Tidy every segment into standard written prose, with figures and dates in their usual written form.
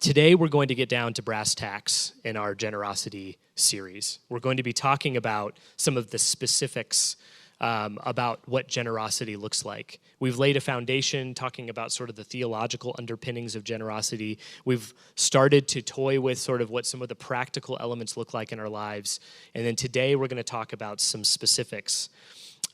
Today, we're going to get down to brass tacks in our generosity series. We're going to be talking about some of the specifics about what generosity looks like. We've laid a foundation talking about sort of the theological underpinnings of generosity. We've started to toy with sort of what some of the practical elements look like in our lives. And then today, we're going to talk about some specifics.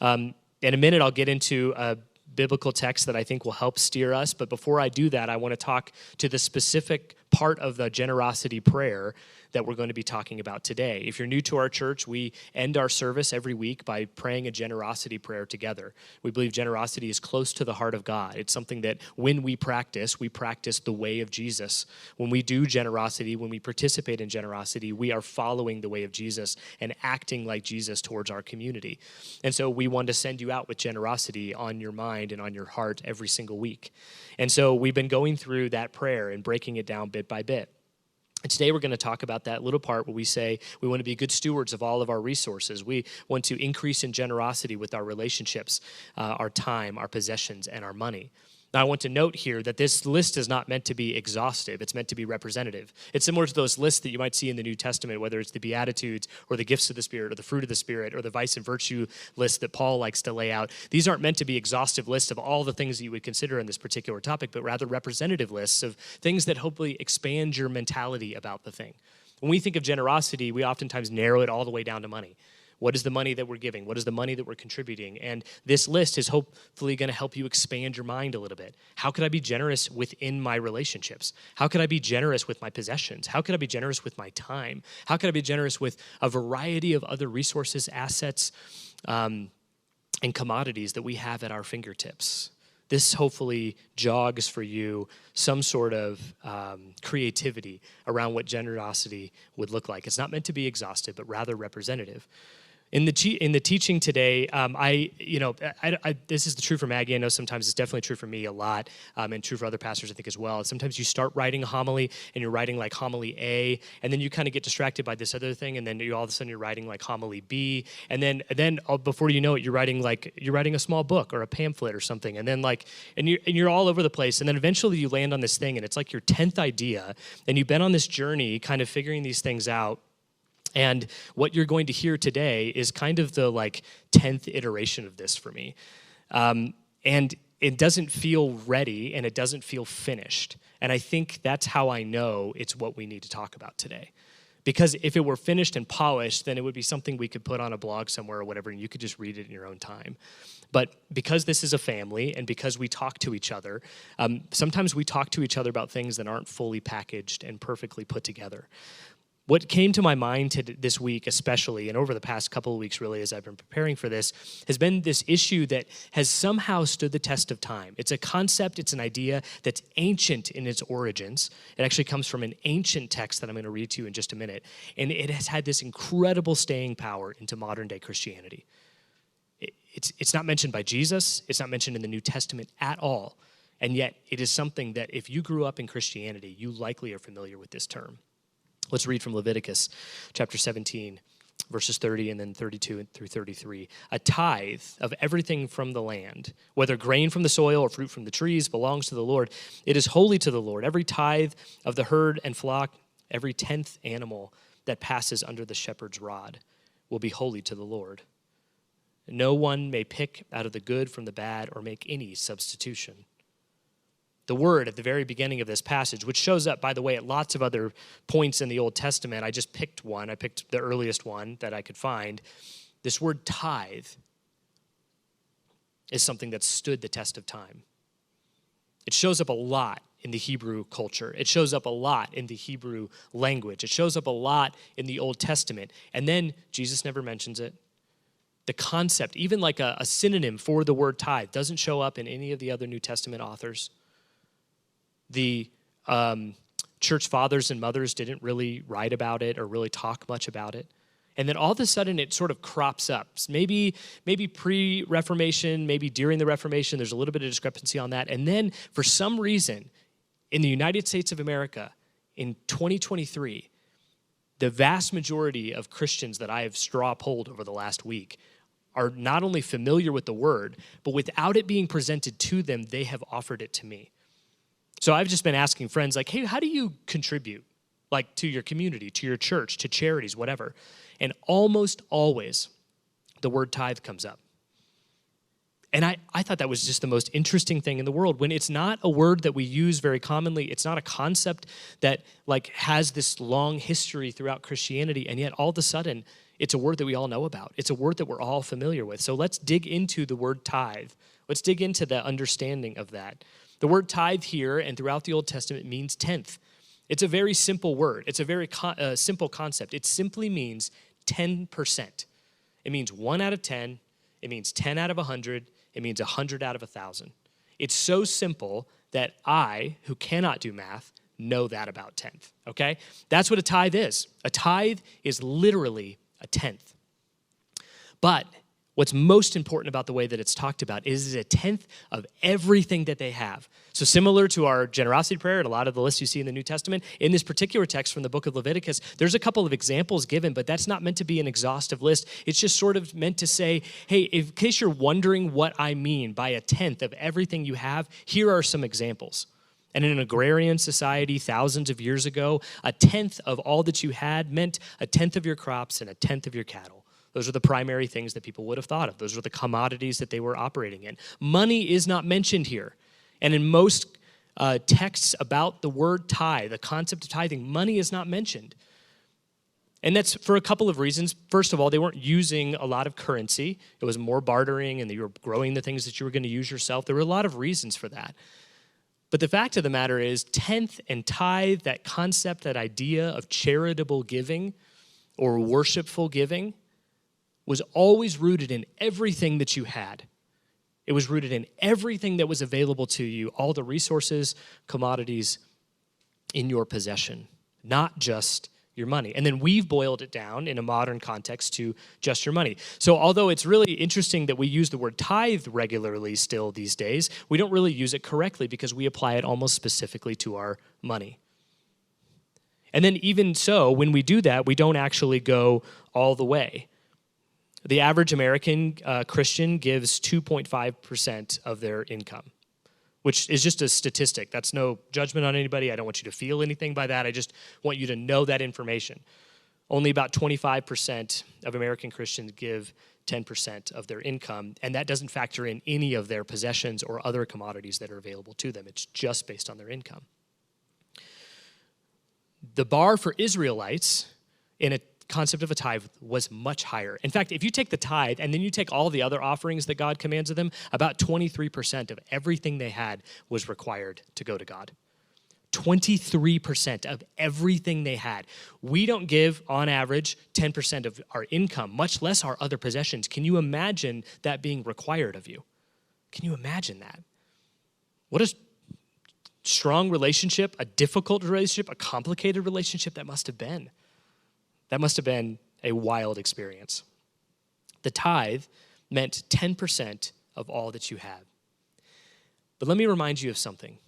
In a minute, I'll get into a biblical text that I think will help steer us. But before I do that, I want to talk to the specific part of the generosity prayer that we're going to be talking about today. If you're new to our church, we end our service every week by praying a generosity prayer together. We believe generosity is close to the heart of God. It's something that when we practice the way of Jesus. When we do generosity, when we participate in generosity, we are following the way of Jesus and acting like Jesus towards our community. And so we want to send you out with generosity on your mind and on your heart every single week. And so we've been going through that prayer and breaking it down bit by bit. And today we're going to talk about that little part where we say we want to be good stewards of all of our resources. We want to increase in generosity with our relationships, our time, our possessions, and our money. Now, I want to note here that this list is not meant to be exhaustive. It's meant to be representative. It's similar to those lists that you might see in the New Testament, whether it's the Beatitudes or the gifts of the Spirit or the fruit of the Spirit or the vice and virtue list that Paul likes to lay out. These aren't meant to be exhaustive lists of all the things that you would consider in this particular topic, but rather representative lists of things that hopefully expand your mentality about the thing. When we think of generosity, we oftentimes narrow it all the way down to money. What is the money that we're giving? What is the money that we're contributing? And this list is hopefully going to help you expand your mind a little bit. How could I be generous within my relationships? How could I be generous with my possessions? How could I be generous with my time? How could I be generous with a variety of other resources, assets, and commodities that we have at our fingertips? This hopefully jogs for you some sort of creativity around what generosity would look like. It's not meant to be exhaustive, but rather representative. In the teaching today, this is true for Maggie. I know sometimes it's definitely true for me a lot, and true for other pastors, I think, as well. Sometimes you start writing a homily, and you're writing like homily A, and then you kind of get distracted by this other thing, and then all of a sudden you're writing like homily B, and then before you know it, you're writing a small book or a pamphlet or something, and then you're all over the place, and then eventually you land on this thing, and it's like your 10th idea, and you've been on this journey, kind of figuring these things out. And what you're going to hear today is kind of the 10th iteration of this for me. And it doesn't feel ready and it doesn't feel finished. And I think that's how I know it's what we need to talk about today. Because if it were finished and polished, then it would be something we could put on a blog somewhere or whatever, and you could just read it in your own time. But because this is a family and because we talk to each other, sometimes we talk to each other about things that aren't fully packaged and perfectly put together. What came to my mind this week especially, and over the past couple of weeks really as I've been preparing for this, has been this issue that has somehow stood the test of time. It's a concept, it's an idea that's ancient in its origins. It actually comes from an ancient text that I'm going to read to you in just a minute. And it has had this incredible staying power into modern day Christianity. It's not mentioned by Jesus. It's not mentioned in the New Testament at all. And yet it is something that if you grew up in Christianity, you likely are familiar with this term. Let's read from Leviticus chapter 17, verses 30 and then 32 through 33. A tithe of everything from the land, whether grain from the soil or fruit from the trees, belongs to the Lord. It is holy to the Lord. Every tithe of the herd and flock, every 10th animal that passes under the shepherd's rod will be holy to the Lord. No one may pick out of the good from the bad or make any substitution. The word at the very beginning of this passage, which shows up, by the way, at lots of other points in the Old Testament. I just picked one. I picked the earliest one that I could find. This word tithe is something that stood the test of time. It shows up a lot in the Hebrew culture. It shows up a lot in the Hebrew language. It shows up a lot in the Old Testament. And then Jesus never mentions it. The concept, even like a synonym for the word tithe, doesn't show up in any of the other New Testament authors. The church fathers and mothers didn't really write about it or really talk much about it. And then all of a sudden it sort of crops up. Maybe pre-Reformation, maybe during the Reformation, there's a little bit of discrepancy on that. And then for some reason, in the United States of America, in 2023, the vast majority of Christians that I have straw polled over the last week are not only familiar with the word, but without it being presented to them, they have offered it to me. So I've just been asking friends like, hey, how do you contribute? Like to your community, to your church, to charities, whatever. And almost always the word tithe comes up. And I thought that was just the most interesting thing in the world. When it's not a word that we use very commonly, it's not a concept that like has this long history throughout Christianity, and yet all of a sudden, it's a word that we all know about. It's a word that we're all familiar with. So let's dig into the word tithe. Let's dig into the understanding of that. The word tithe here and throughout the Old Testament means tenth. It's a very simple word. It's a very simple concept. It simply means 10%. It means 1 out of 10. It means 10 out of 100. It means 100 out of 1,000. It's so simple that I, who cannot do math, know that about tenth, okay? That's what a tithe is. A tithe is literally a tenth. But what's most important about the way that it's talked about is a tenth of everything that they have. So similar to our generosity prayer and a lot of the lists you see in the New Testament, in this particular text from the book of Leviticus, there's a couple of examples given, but that's not meant to be an exhaustive list. It's just sort of meant to say, hey, in case you're wondering what I mean by a tenth of everything you have, here are some examples. And in an agrarian society thousands of years ago, a tenth of all that you had meant a tenth of your crops and a tenth of your cattle. Those are the primary things that people would have thought of. Those are the commodities that they were operating in. Money is not mentioned here. And in most texts about the word tithe, the concept of tithing, money is not mentioned. And that's for a couple of reasons. First of all, they weren't using a lot of currency. It was more bartering, and you were growing the things that you were going to use yourself. There were a lot of reasons for that. But the fact of the matter is, tenth and tithe, that concept, that idea of charitable giving or worshipful giving, was always rooted in everything that you had. It was rooted in everything that was available to you, all the resources, commodities in your possession, not just your money. And then we've boiled it down in a modern context to just your money. So although it's really interesting that we use the word tithe regularly still these days, we don't really use it correctly because we apply it almost specifically to our money. And then even so, when we do that, we don't actually go all the way. The average American Christian gives 2.5% of their income, which is just a statistic. That's no judgment on anybody. I don't want you to feel anything by that. I just want you to know that information. Only about 25% of American Christians give 10% of their income, and that doesn't factor in any of their possessions or other commodities that are available to them. It's just based on their income. The bar for Israelites in a concept of a tithe was much higher. In fact, if you take the tithe and then you take all the other offerings that God commands of them, about 23% of everything they had was required to go to God. 23% of everything they had. We don't give, on average, 10% of our income, much less our other possessions. Can you imagine that being required of you? Can you imagine that? What a strong relationship, a difficult relationship, a complicated relationship that must have been. That must have been a wild experience. The tithe meant 10% of all that you had. But let me remind you of something.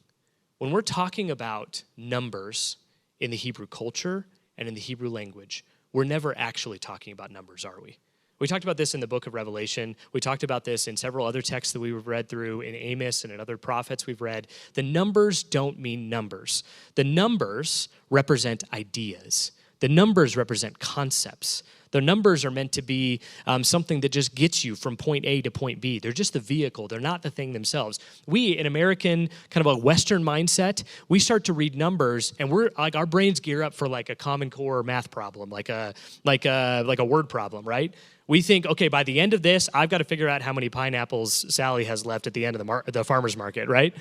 When we're talking about numbers in the Hebrew culture and in the Hebrew language, we're never actually talking about numbers, are we? We talked about this in the book of Revelation. We talked about this in several other texts that we've read through in Amos and in other prophets we've read. The numbers don't mean numbers. The numbers represent ideas. The numbers represent concepts. The numbers are meant to be something that just gets you from point A to point B. They're just the vehicle. They're not the thing themselves. We, in American, kind of a Western mindset, we start to read numbers, and we're like our brains gear up for like a Common Core math problem, like a word problem, right? We think, okay, by the end of this, I've got to figure out how many pineapples Sally has left at the end of the farmer's market, right?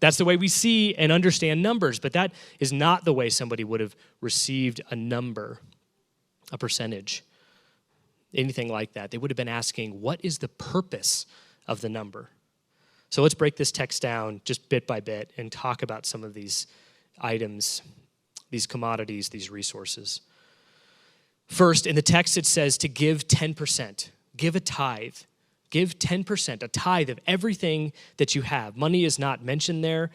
That's the way we see and understand numbers, but that is not the way somebody would have received a number, a percentage, anything like that. They would have been asking, what is the purpose of the number? So let's break this text down just bit by bit and talk about some of these items, these commodities, these resources. First, in the text it says to give 10%, give a tithe. Give 10%, a tithe of everything that you have. Money is not mentioned there.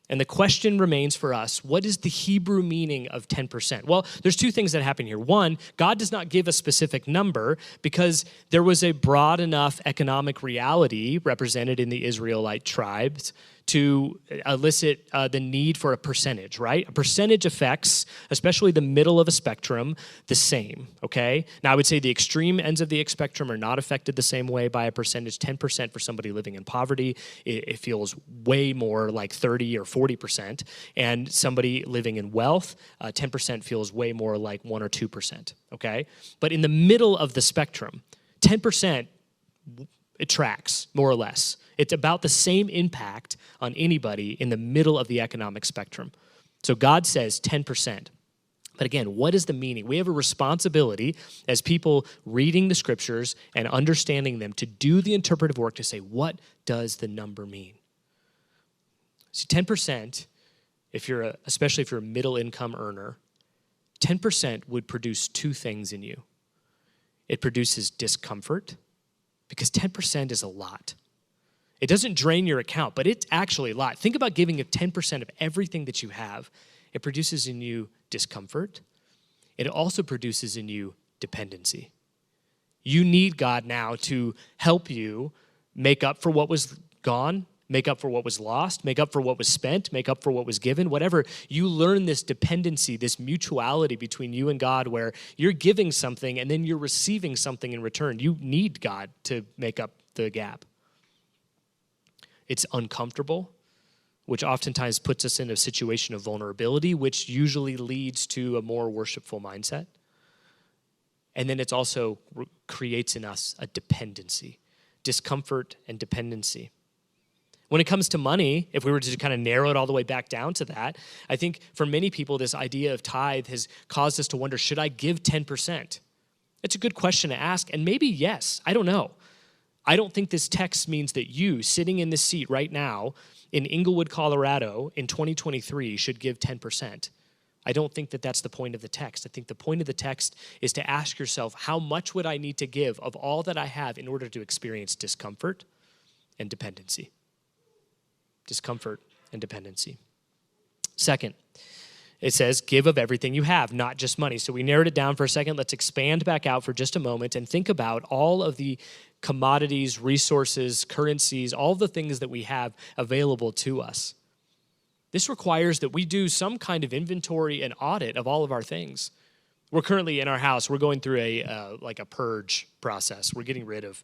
And the question remains for us, what is the Hebrew meaning of 10%? Well, there's two things that happen here. One, God does not give a specific number because there was a broad enough economic reality represented in the Israelite tribes to elicit the need for a percentage, right? A percentage affects, especially the middle of a spectrum, the same, okay? Now, I would say the extreme ends of the spectrum are not affected the same way by a percentage. 10% for somebody living in poverty, it feels way more like 30 or 40%. And somebody living in wealth, 10% feels way more like 1 or 2%, okay? But in the middle of the spectrum, 10%, it tracks, more or less. It's about the same impact on anybody in the middle of the economic spectrum. So God says 10%. But again, what is the meaning? We have a responsibility as people reading the scriptures and understanding them to do the interpretive work to say, what does the number mean? See, 10%, especially if you're a middle income earner, 10% would produce two things in you. It produces discomfort, because 10% is a lot. It doesn't drain your account, but it's actually a lot. Think about giving 10% of everything that you have. It produces in you discomfort. It also produces in you dependency. You need God now to help you make up for what was gone, make up for what was lost, make up for what was spent, make up for what was given, whatever. You learn this dependency, this mutuality between you and God where you're giving something and then you're receiving something in return. You need God to make up the gap. It's uncomfortable, which oftentimes puts us in a situation of vulnerability, which usually leads to a more worshipful mindset. And then it also creates in us a dependency, discomfort and dependency. When it comes to money, if we were to kind of narrow it all the way back down to that, I think for many people, this idea of tithe has caused us to wonder, should I give 10%? It's a good question to ask, and maybe yes, I don't know. I don't think this text means that you, sitting in this seat right now in Inglewood, Colorado in 2023 should give 10%. I don't think that that's the point of the text. I think the point of the text is to ask yourself, how much would I need to give of all that I have in order to experience discomfort and dependency? Discomfort and dependency. Second, it says, give of everything you have, not just money. So we narrowed it down for a second. Let's expand back out for just a moment and think about all of the commodities, resources, currencies, all the things that we have available to us. This requires that we do some kind of inventory and audit of all of our things. We're currently in our house, we're going through a purge process. We're getting rid of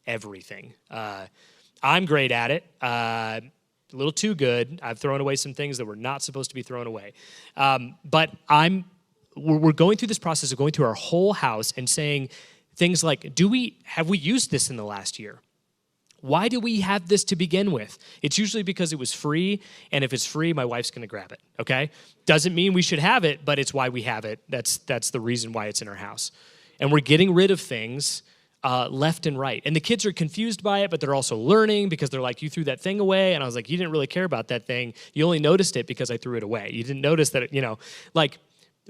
everything. I'm great at it. A little too good. I've thrown away some things that were not supposed to be thrown away. But we're going through this process of going through our whole house and saying things like, have we used this in the last year? Why do we have this to begin with? It's usually because it was free, and if it's free, my wife's going to grab it, okay? Doesn't mean we should have it, but it's why we have it. That's the reason why it's in our house. And we're getting rid of things left and right. And the kids are confused by it, but they're also learning because they're like, you threw that thing away. And I was like, you didn't really care about that thing. You only noticed it because I threw it away. You didn't notice that,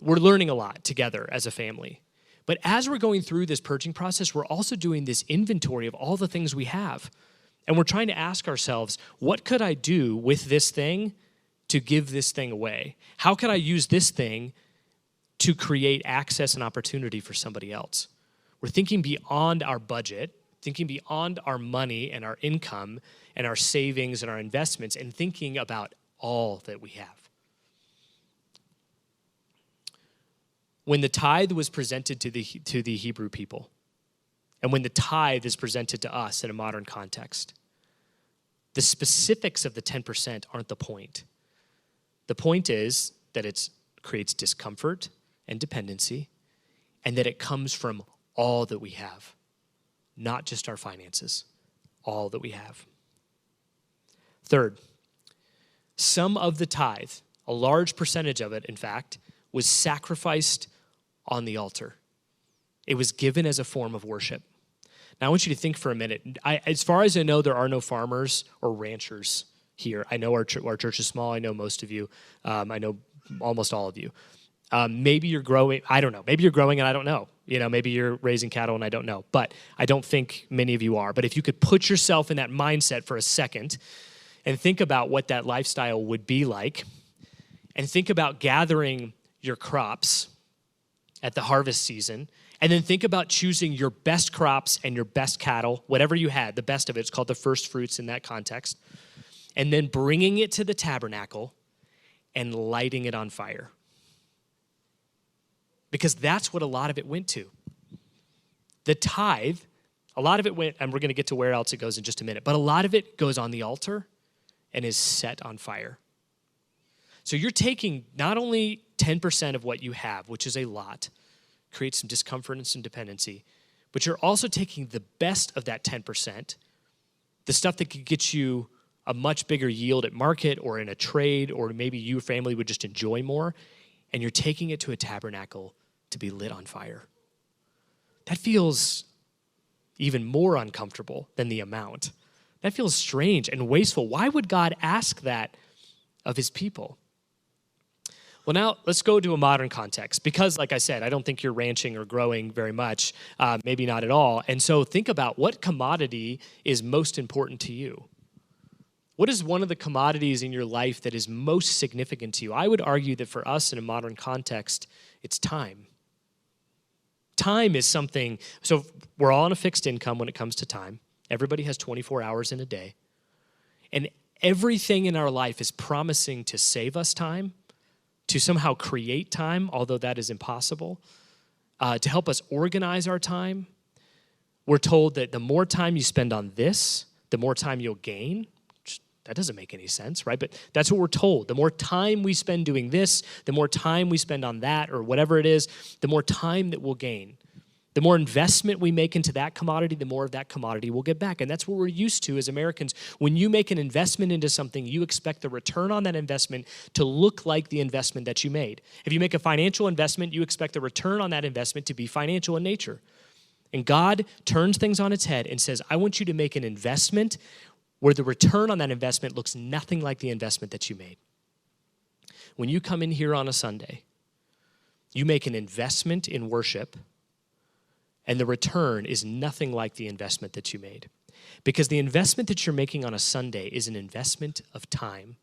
we're learning a lot together as a family. But as we're going through this purging process, we're also doing this inventory of all the things we have. And we're trying to ask ourselves, what could I do with this thing to give this thing away? How could I use this thing to create access and opportunity for somebody else? We're thinking beyond our budget, thinking beyond our money and our income and our savings and our investments, and thinking about all that we have. When the tithe was presented to the Hebrew people, and when the tithe is presented to us in a modern context, the specifics of the 10% aren't the point. The point is that it creates discomfort and dependency, and that it comes from all that we have, not just our finances, all that we have. Third, some of the tithe, a large percentage of it, in fact, was sacrificed on the altar. It was given as a form of worship. Now, I want you to think for a minute. As far as I know, there are no farmers or ranchers here. I know our church is small. I know most of you. I know almost all of you. Maybe you're growing. I don't know. Maybe you're growing and I don't know. Maybe you're raising cattle and I don't know. But I don't think many of you are. But if you could put yourself in that mindset for a second and think about what that lifestyle would be like, and think about gathering your crops at the harvest season, and then think about choosing your best crops and your best cattle, whatever you had, the best of it. It's called the first fruits in that context. and then bringing it to the tabernacle and lighting it on fire. Because that's what a lot of it went to. The tithe, a lot of it went, and we're going to get to where else it goes in just a minute, but a lot of it goes on the altar and is set on fire. So you're taking not only 10% of what you have, which is a lot, creates some discomfort and some dependency, but you're also taking the best of that 10%, the stuff that could get you a much bigger yield at market or in a trade, or maybe your family would just enjoy more, and you're taking it to a tabernacle to be lit on fire. That feels even more uncomfortable than the amount. That feels strange and wasteful. Why would God ask that of his people? Well, now let's go to a modern context because, like I said, I don't think you're ranching or growing very much, maybe not at all. And so think about what commodity is most important to you. What is one of the commodities in your life that is most significant to you? I would argue that for us in a modern context, it's time. Time is something, so we're all on a fixed income when it comes to time. Everybody has 24 hours in a day. And everything in our life is promising to save us time, to somehow create time, although that is impossible, to help us organize our time. We're told that the more time you spend on this, the more time you'll gain. That doesn't make any sense, right? But that's what we're told. The more time we spend doing this, the more time we spend on that or whatever it is, the more time that we'll gain. The more investment we make into that commodity, the more of that commodity we'll get back. And that's what we're used to as Americans. When you make an investment into something, you expect the return on that investment to look like the investment that you made. If you make a financial investment, you expect the return on that investment to be financial in nature. And God turns things on its head and says, I want you to make an investment where the return on that investment looks nothing like the investment that you made. When you come in here on a Sunday, you make an investment in worship, and the return is nothing like the investment that you made. Because the investment that you're making on a Sunday is an investment of time.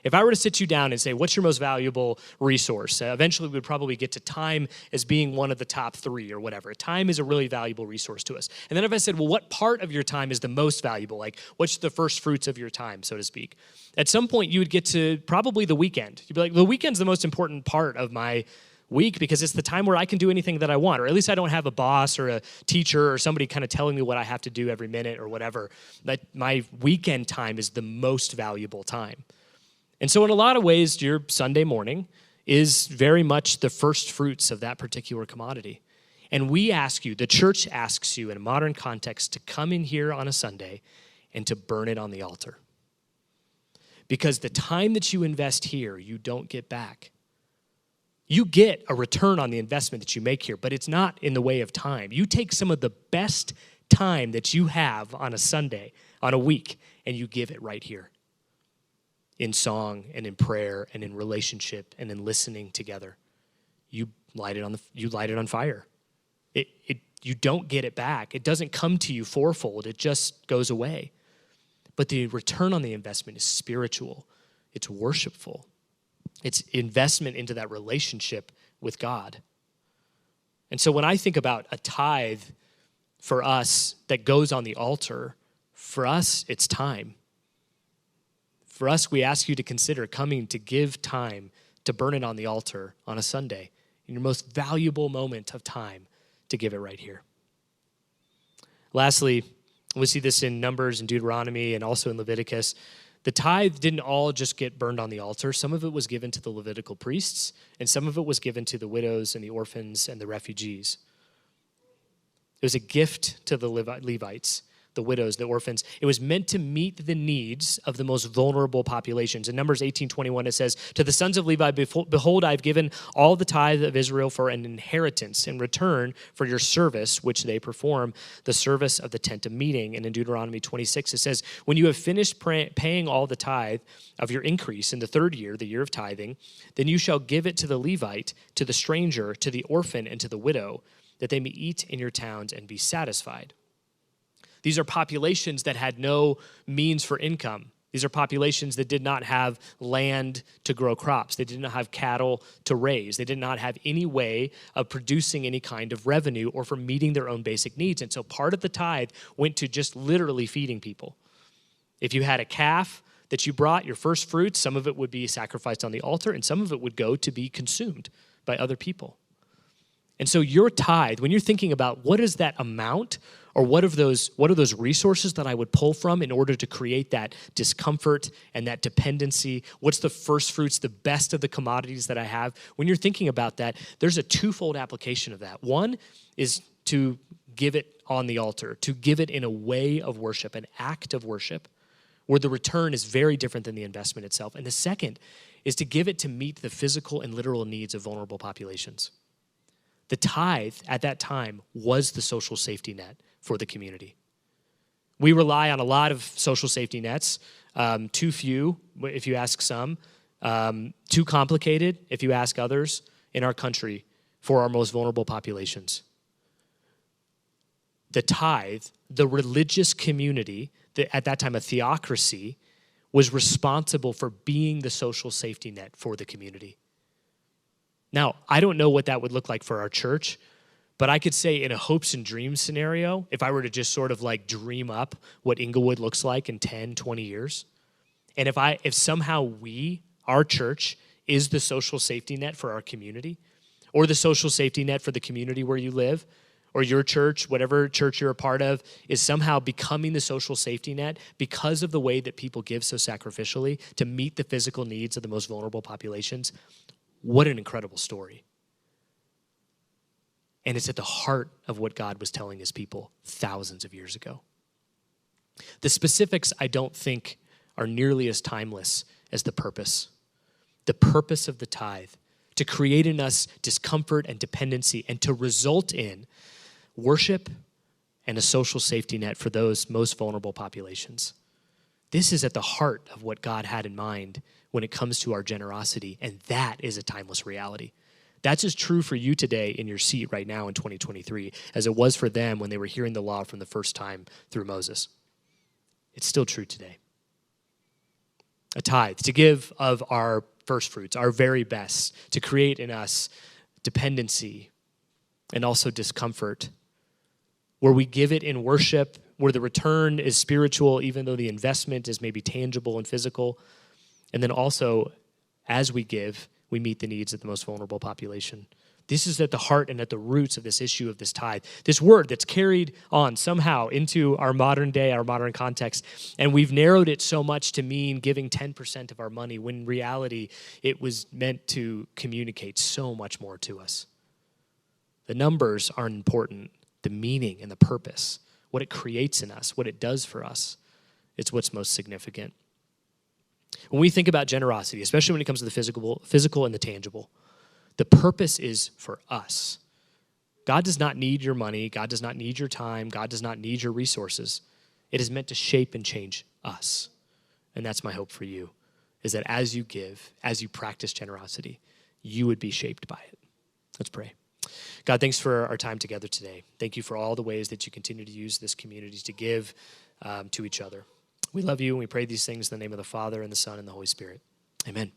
If I were to sit you down and say, what's your most valuable resource? Eventually, we would probably get to time as being one of the top three or whatever. Time is a really valuable resource to us. And then if I said, well, what part of your time is the most valuable? Like, what's the first fruits of your time, so to speak? At some point, you would get to probably the weekend. You'd be like, the weekend's the most important part of my week because it's the time where I can do anything that I want, or at least I don't have a boss or a teacher or somebody kind of telling me what I have to do every minute or whatever. But my weekend time is the most valuable time. And so in a lot of ways, your Sunday morning is very much the first fruits of that particular commodity. And we ask you, the church asks you in a modern context to come in here on a Sunday and to burn it on the altar. Because the time that you invest here, you don't get back. You get a return on the investment that you make here, but it's not in the way of time. You take some of the best time that you have on a Sunday, on a week, and you give it right here. In song and in prayer and in relationship and in listening together. You light it on fire. You don't get it back. It doesn't come to you fourfold. It just goes away. But the return on the investment is spiritual. It's worshipful. It's investment into that relationship with God. And so when I think about a tithe for us that goes on the altar, for us, it's time. For us, we ask you to consider coming to give time to burn it on the altar on a Sunday, in your most valuable moment of time, to give it right here. Lastly, we see this in Numbers and Deuteronomy and also in Leviticus. The tithe didn't all just get burned on the altar. Some of it was given to the Levitical priests, and some of it was given to the widows and the orphans and the refugees. It was a gift to the Levites, the widows, the orphans. It was meant to meet the needs of the most vulnerable populations. In Numbers 18:21, it says, to the sons of Levi, behold, I've given all the tithe of Israel for an inheritance in return for your service, which they perform, the service of the tent of meeting. And in Deuteronomy 26, it says, when you have finished paying all the tithe of your increase in the third year, the year of tithing, then you shall give it to the Levite, to the stranger, to the orphan, and to the widow, that they may eat in your towns and be satisfied. These are populations that had no means for income. These are populations that did not have land to grow crops. They did not have cattle to raise. They did not have any way of producing any kind of revenue or for meeting their own basic needs. And so part of the tithe went to just literally feeding people. If you had a calf, that you brought, your first fruits, some of it would be sacrificed on the altar, and some of it would go to be consumed by other people. And so your tithe, when you're thinking about what is that amount, or what are those resources that I would pull from in order to create that discomfort and that dependency? What's the first fruits, the best of the commodities that I have? When you're thinking about that, there's a twofold application of that. One is to give it on the altar, to give it in a way of worship, an act of worship, where the return is very different than the investment itself. And the second is to give it to meet the physical and literal needs of vulnerable populations. The tithe at that time was the social safety net for the community. We rely on a lot of social safety nets, too few, if you ask some, too complicated, if you ask others, in our country for our most vulnerable populations. The tithe, the religious community, at that time a theocracy, was responsible for being the social safety net for the community. Now, I don't know what that would look like for our church, but I could say in a hopes and dreams scenario, if I were to just sort of like dream up what Inglewood looks like in 10, 20 years, and if somehow our church, is the social safety net for our community, or the social safety net for the community where you live, or your church, whatever church you're a part of, is somehow becoming the social safety net because of the way that people give so sacrificially to meet the physical needs of the most vulnerable populations, what an incredible story. And it's at the heart of what God was telling his people thousands of years ago. The specifics, I don't think, are nearly as timeless as the purpose. The purpose of the tithe, to create in us discomfort and dependency, and to result in worship and a social safety net for those most vulnerable populations. This is at the heart of what God had in mind when it comes to our generosity, and that is a timeless reality. That's as true for you today in your seat right now in 2023 as it was for them when they were hearing the law from the first time through Moses. It's still true today. A tithe, to give of our first fruits, our very best, to create in us dependency and also discomfort, where we give it in worship, where the return is spiritual, even though the investment is maybe tangible and physical. And then also, as we give, we meet the needs of the most vulnerable population. This is at the heart and at the roots of this issue of this tithe. This word that's carried on somehow into our modern day, our modern context, and we've narrowed it so much to mean giving 10% of our money, when in reality, it was meant to communicate so much more to us. The numbers aren't important. The meaning and the purpose, what it creates in us, what it does for us, it's what's most significant. When we think about generosity, especially when it comes to the physical and the tangible, the purpose is for us. God does not need your money. God does not need your time. God does not need your resources. It is meant to shape and change us. And that's my hope for you, is that as you give, as you practice generosity, you would be shaped by it. Let's pray. God, thanks for our time together today. Thank you for all the ways that you continue to use this community to give to each other. We love you, and we pray these things in the name of the Father, and the Son, and the Holy Spirit. Amen.